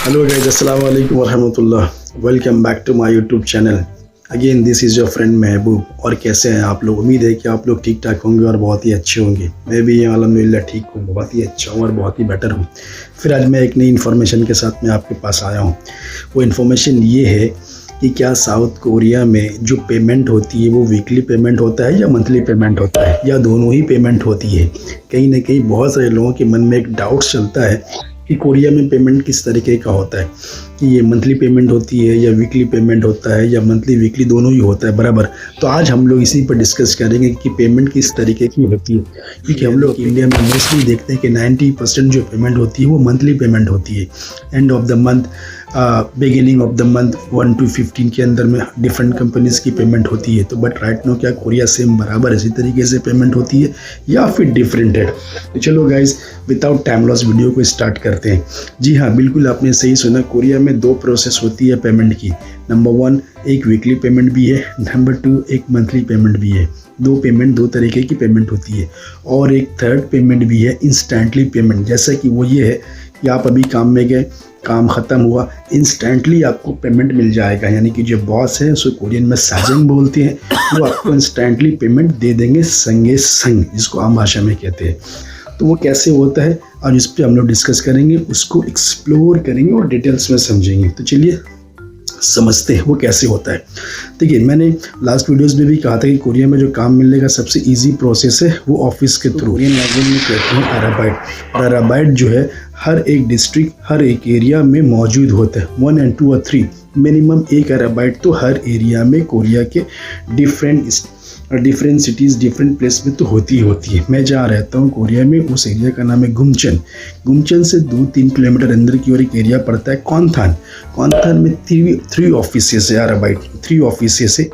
Hello guys, Assalamu alaikum warahmatullah. Welcome back to my YouTube channel. Again this is your friend महबूब। और कैसे हैं आप लोग? उम्मीद है कि आप लोग ठीक ठाक होंगे और बहुत ही अच्छे होंगे। मैं भी अल्हम्दुलिल्लाह ठीक हूँ, बहुत ही अच्छा हूँ और बहुत ही बेटर हूँ। फिर आज मैं एक नई इन्फॉर्मेशन के साथ मैं आपके पास आया हूँ। वो इन्फॉर्मेशन ये है कि क्या साउथ कोरिया में जो पेमेंट होती है वो वीकली पेमेंट होता है या मंथली पेमेंट होता है या दोनों ही पेमेंट होती है। कहीं ना कहीं बहुत सारे लोगों के मन में एक डाउट चलता है कि कोरिया में पेमेंट किस तरीके का होता है, कि ये मंथली पेमेंट होती है या वीकली पेमेंट होता है या मंथली वीकली दोनों ही होता है बराबर। तो आज हम लोग इसी पर डिस्कस करेंगे कि पेमेंट किस तरीके की होती है, क्योंकि हम लोग इंडिया में मोस्टली देखते हैं कि 90% जो पेमेंट होती है वो मंथली पेमेंट होती है। End of the month, beginning of the month 1 to 15 के अंदर में डिफरेंट कंपनीज़ की पेमेंट होती है। तो बट राइट नो क्या कोरिया सेम बराबर इसी तरीके से पेमेंट होती है या फिर डिफरेंट है? तो चलो guys without time loss video को स्टार्ट करते हैं। जी हाँ, बिल्कुल आपने सही सुना, कोरिया में दो प्रोसेस होती है पेमेंट की। नंबर 1 एक वीकली पेमेंट भी है, नंबर 2 एक मंथली पेमेंट भी है। दो तरीके की पेमेंट होती है। और एक थर्ड पेमेंट भी है, इंस्टेंटली पेमेंट। जैसा कि वो ये है कि आप अभी काम में गए, काम ख़त्म हुआ, इंस्टेंटली आपको पेमेंट मिल जाएगा। यानी कि जो बॉस है उसको कोरियन में साजिंग बोलते हैं, वो आपको इंस्टेंटली पेमेंट दे देंगे संगे संग, जिसको आम भाषा में कहते हैं। तो वो कैसे होता है और इस पर हम लोग डिस्कस करेंगे, उसको एक्सप्लोर करेंगे और डिटेल्स में समझेंगे। तो चलिए समझते हैं वो कैसे होता है। देखिए, मैंने लास्ट वीडियोस में भी कहा था कि कोरिया में जो काम मिलने का सबसे इजी प्रोसेस है वो ऑफिस के थ्रू। कोरियन लैंग्वेज में कहते हैं अराबाइट। और अराबाइट जो है हर एक डिस्ट्रिक्ट, हर एक एरिया में मौजूद होता है। 1 and 2 और 3 मिनिमम एक अराबाइट तो हर एरिया में कोरिया के डिफरेंट सिटीज़, डिफरेंट प्लेस में तो होती है। मैं जहाँ रहता हूँ कोरिया में, उस एरिया का नाम है गुमचन। गुमचन से 2-3 किलोमीटर अंदर की ओर एक एरिया पड़ता है कॉन्थान। कॉन्थान में 3 ऑफिसेस है अराबाइट, 3 ऑफिसेस है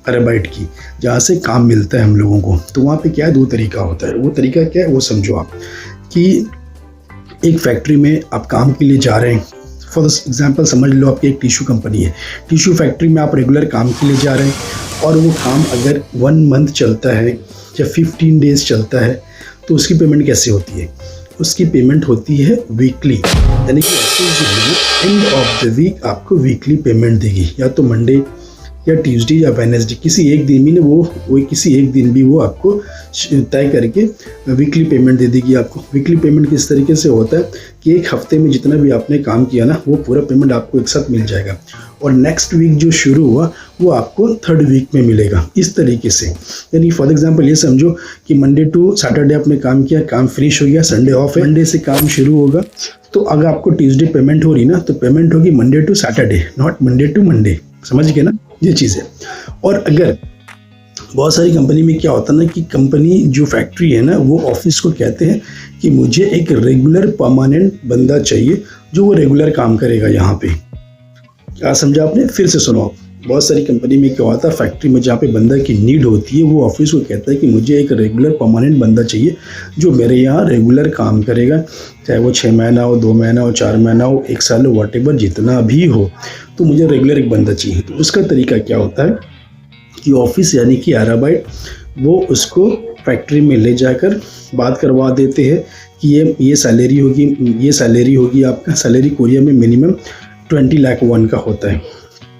अराबाइट की, जहाँ से काम मिलता है हम लोगों को। तो वहाँ पे क्या है, 2 तरीका होता है। वो तरीका क्या है वो समझो आप, कि एक फैक्ट्री में आप काम के लिए जा रहे हैं। फॉर एग्जांपल समझ लो आपकी एक टिश्यू कंपनी है, टिश्यू फैक्ट्री में आप रेगुलर काम के लिए जा रहे हैं और वो काम अगर 1 मंथ चलता है या 15 डेज चलता है तो उसकी पेमेंट कैसे होती है? उसकी पेमेंट होती है वीकली। यानी कि ऑफिस जो है एंड ऑफ द वीक आपको वीकली पेमेंट देगी, या तो मंडे या ट्यूसडे या वेडनेसडे, किसी एक दिन भी किसी एक दिन भी वो आपको तय करके वीकली पेमेंट दे देगी आपको। वीकली पेमेंट किस तरीके से होता है कि एक हफ्ते में जितना भी आपने काम किया ना, वो पूरा पेमेंट आपको एक साथ मिल जाएगा और नेक्स्ट वीक जो शुरू हुआ वो आपको 3rd वीक में मिलेगा, इस तरीके से। यानी फॉर एग्जांपल ये समझो कि मंडे टू सैटरडे आपने काम किया, काम फिनिश हो गया, संडे ऑफ है, मंडे से काम शुरू होगा। तो अगर आपको ट्यूसडे पेमेंट हो रही ना, तो पेमेंट होगी Monday to Saturday, not Monday to Monday. समझ गए ना, ये चीज़ है। और अगर बहुत सारी कंपनी में क्या होता है ना, कि कंपनी जो फैक्ट्री है ना, वो ऑफिस को कहते हैं कि मुझे एक रेगुलर परमानेंट बंदा चाहिए जो वो रेगुलर काम करेगा यहाँ पे। क्या समझा आपने? फिर से सुनो आप। बहुत सारी कंपनी में क्या होता है, फैक्ट्री में जहाँ पे बंदा की नीड होती है, वो ऑफिस को कहता है कि मुझे एक रेगुलर परमानेंट बंदा चाहिए जो मेरे यहाँ रेगुलर काम करेगा, चाहे वो 6 महीना हो, 2 महीना हो, 4 महीना हो, 1 साल हो, व्हाटएवर जितना भी हो, तो मुझे रेगुलर एक बंदा चाहिए। तो उसका तरीका क्या होता है कि ऑफिस यानी कि अराबाइट वो उसको फैक्ट्री में ले जाकर बात करवा देते हैं कि ये सैलरी होगी आपका। सैलरी कोरिया में मिनिमम 20 लाख वॉन का होता है,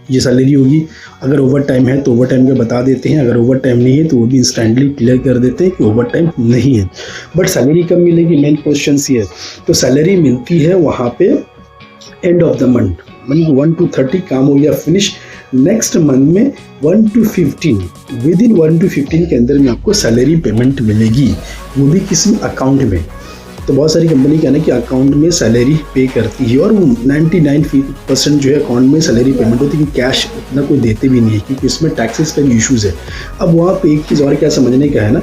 ये सैलरी होगी। अगर ओवर टाइम है तो ओवर टाइम का बता देते हैं, अगर ओवर टाइम नहीं है तो वो भी इंस्टेंटली क्लियर कर देते हैं कि ओवर टाइम नहीं है। बट सैलरी कब मिलेगी, मेन क्वेश्चन ये है। तो सैलरी मिलती है वहाँ पे एंड ऑफ द मंथ, मतलब 1 to 30 काम हो गया फिनिश। नेक्स्ट मंथ में 1 to 15, विद इन 1 to 15 के अंदर में आपको सैलरी पेमेंट मिलेगी, वो भी किसी अकाउंट में। तो बहुत सारी कंपनी क्या है ना कि अकाउंट में सैलरी पे करती है और 99% जो है अकाउंट में सैलरी पेमेंट होती है, कि कैश उतना कोई देते भी नहीं है, क्योंकि इसमें टैक्सेस का इश्यूज़ है। अब वहाँ पे एक चीज़ और क्या समझने का है ना,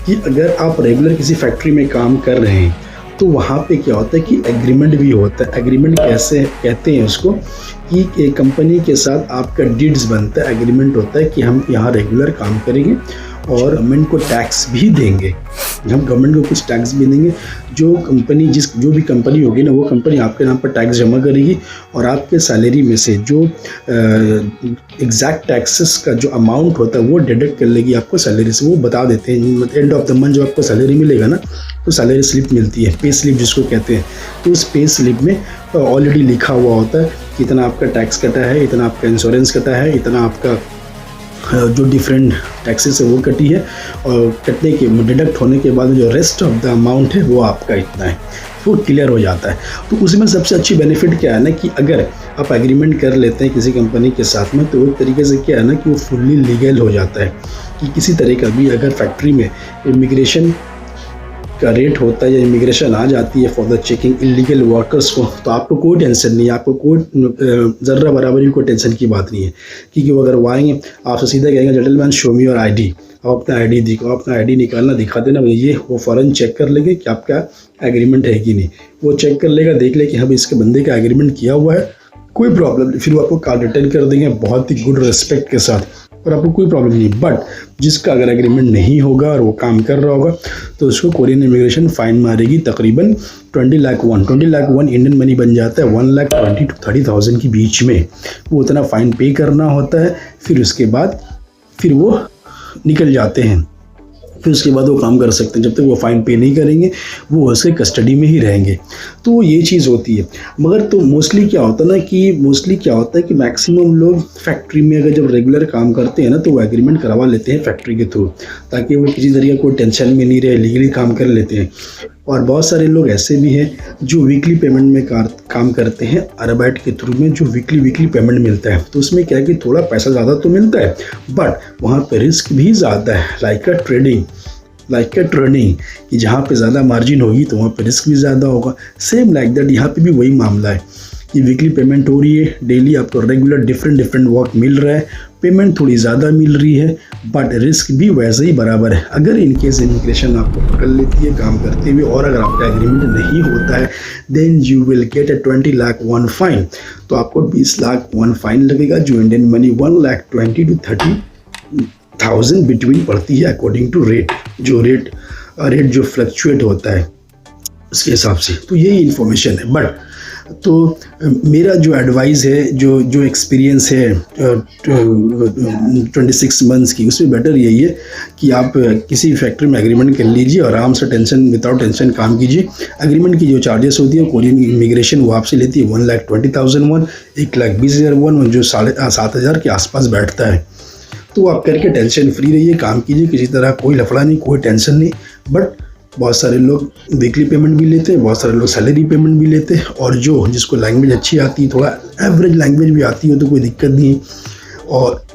कि अगर आप रेगुलर किसी फैक्ट्री में काम कर रहे हैं तो वहाँ पे क्या होता है कि एग्रीमेंट भी होता है। एग्रीमेंट कैसे कहते हैं उसको, कि एक कंपनी के साथ आपका डीड्स बनता है, एग्रीमेंट होता है कि हम यहाँ रेगुलर काम करेंगे और गवर्नमेंट को टैक्स भी देंगे। हम गवर्नमेंट को कुछ टैक्स भी देंगे। जो भी कंपनी होगी ना, वो कंपनी आपके नाम पर टैक्स जमा करेगी और आपके सैलरी में से जो एग्जैक्ट टैक्सेस का जो अमाउंट होता है वो डिडक्ट कर लेगी आपको सैलरी से। वो बता देते हैं एंड ऑफ द मंथ जब आपको सैलरी मिलेगा ना, तो सैलरी स्लिप मिलती है, पे स्लिप जिसको कहते हैं। तो उस पे स्लिप में ऑलरेडी लिखा हुआ होता है कि इतना आपका टैक्स कटा है, इतना आपका इंश्योरेंस कटा है, इतना आपका जो डिफरेंट टैक्सेस है वो कटी है, और कटने के डिडक्ट होने के बाद जो रेस्ट ऑफ द अमाउंट है वो आपका इतना है, वो क्लियर हो जाता है। तो उसमें सबसे अच्छी बेनिफिट क्या है ना कि अगर आप एग्रीमेंट कर लेते हैं किसी कंपनी के साथ में, तो वो तरीके से क्या है ना कि वो फुल्ली लीगल हो जाता है कि किसी तरह का भी अगर फैक्ट्री में इमिग्रेशन का रेट होता है या इमिग्रेशन आ जाती है for the checking illegal workers को, तो आपको कोई टेंशन नहीं है, आपको कोई ज़र्रा बराबर भी कोई टेंशन की बात नहीं है। क्योंकि वो अगर वो आएंगे आपसे सीधा कहेंगे gentleman show me your ID, आप अपना आईडी दिखाओ, अपना आईडी निकालना दिखा देना ये, वो फ़ौरन चेक कर लेंगे कि आपका एग्रीमेंट है कि नहीं। वो चेक कर लेगा, देख ले कि हम इसके बंदे का एग्रीमेंट किया हुआ है, कोई प्रॉब्लम नहीं, फिर वो आपको कार्ड रिटर्न कर देंगे बहुत ही गुड रिस्पेक्ट के साथ, और आपको कोई प्रॉब्लम नहीं। बट जिसका अगर एग्रीमेंट नहीं होगा और वो काम कर रहा होगा, तो उसको कोरियन इमिग्रेशन फाइन मारेगी तकरीबन 20 लाख वन इंडियन मनी बन जाता है 1,20,000 to 30,000 के बीच में। वो उतना फ़ाइन पे करना होता है। फिर उसके बाद फिर वो निकल जाते हैं, फिर उसके बाद वो काम कर सकते हैं। जब तक वो फ़ाइन पे नहीं करेंगे वो उसके कस्टडी में ही रहेंगे। तो ये चीज़ होती है। मगर तो मोस्टली क्या होता है कि मैक्सिमम लोग फैक्ट्री में अगर जब रेगुलर काम करते हैं ना, तो वो एग्रीमेंट करवा लेते हैं फैक्ट्री के थ्रू, ताकि वो किसी तरीके कोई टेंशन में नहीं रहे, लीगली काम कर लेते हैं। और बहुत सारे लोग ऐसे भी हैं जो वीकली पेमेंट में काम करते हैं, अरबाइट के थ्रू में जो वीकली पेमेंट मिलता है। तो उसमें क्या है कि थोड़ा पैसा ज़्यादा तो मिलता है, बट वहाँ पे रिस्क भी ज़्यादा है। लाइक अ ट्रेडिंग कि जहाँ पे ज़्यादा मार्जिन होगी तो वहाँ पे रिस्क भी ज़्यादा होगा। सेम लाइक दैट यहाँ पे भी वही मामला है कि वीकली पेमेंट हो रही है, डेली आपको रेगुलर डिफरेंट वर्क मिल रहा है, पेमेंट थोड़ी ज़्यादा मिल रही है, बट रिस्क भी वैसे ही बराबर है। अगर इनकेस इमिग्रेशन आपको पकड़ लेती है काम करते हुए और अगर आपका एग्रीमेंट नहीं होता है, then you will get a 20 lakh one fine. तो आपको 20 लाख वन फाइन लगेगा, जो इंडियन मनी 1,20,000 to 30,000 बिटवीन पड़ती है अकॉर्डिंग टू रेट जो फ्लक्चुएट होता है उसके हिसाब से। तो यही इन्फॉर्मेशन है। बट तो मेरा जो एडवाइस है, जो एक्सपीरियंस है 26 मंथ्स की, उसमें बेटर यही है कि आप किसी फैक्ट्री में एग्रीमेंट कर लीजिए, आराम से विदाउट टेंशन काम कीजिए। एग्रीमेंट की जो चार्जेस होती है कोरियन इमिग्रेशन वो आपसे लेती है 1,20,000 वन, 1,20,000 वन, जो 7,500 के आसपास बैठता है। तो आप करके टेंशन फ्री रहिए, काम कीजिए, किसी तरह कोई लफड़ा नहीं, कोई टेंशन नहीं। बट बहुत सारे लोग वीकली पेमेंट भी लेते हैं, बहुत सारे लोग सैलरी पेमेंट भी लेते हैं, और जिसको लैंग्वेज अच्छी आती है, थोड़ा एवरेज लैंग्वेज भी आती हो तो कोई दिक्कत नहीं है, और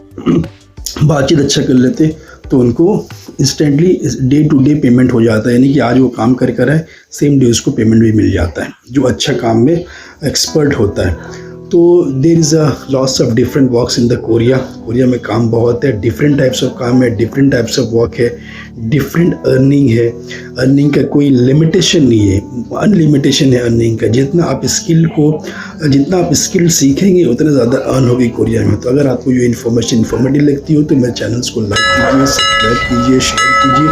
बातचीत अच्छा कर लेते हैं, तो उनको instantly day to day payment हो जाता है। यानी कि आज वो काम कर है, सेम डे उसको पेमेंट भी मिल जाता है, जो अच्छा काम में एक्सपर्ट होता है। तो there is a lots of different works in the Korea में काम बहुत है, डिफरेंट टाइप्स ऑफ काम है, डिफरेंट टाइप्स ऑफ वर्क है, डिफरेंट अर्निंग है। अर्निंग का कोई लिमिटेशन नहीं है, अनलिमिटेशन है अर्निंग का। जितना आप स्किल सीखेंगे उतना ज़्यादा अर्न होगी कोरिया में। तो अगर आपको ये इन्फॉर्मेशन इन्फॉर्मेटिव लगती हो तो मेरे चैनल्स को लाइक कीजिए, सब्सक्राइब कीजिए, शेयर कीजिए,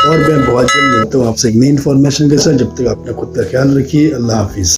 और मैं बहुत जल्द मिलता हूँ आपसे एक नई इन्फॉर्मेशन के साथ। जब तक अपना खुद का ख्याल रखिए। अल्लाह हाफिज़।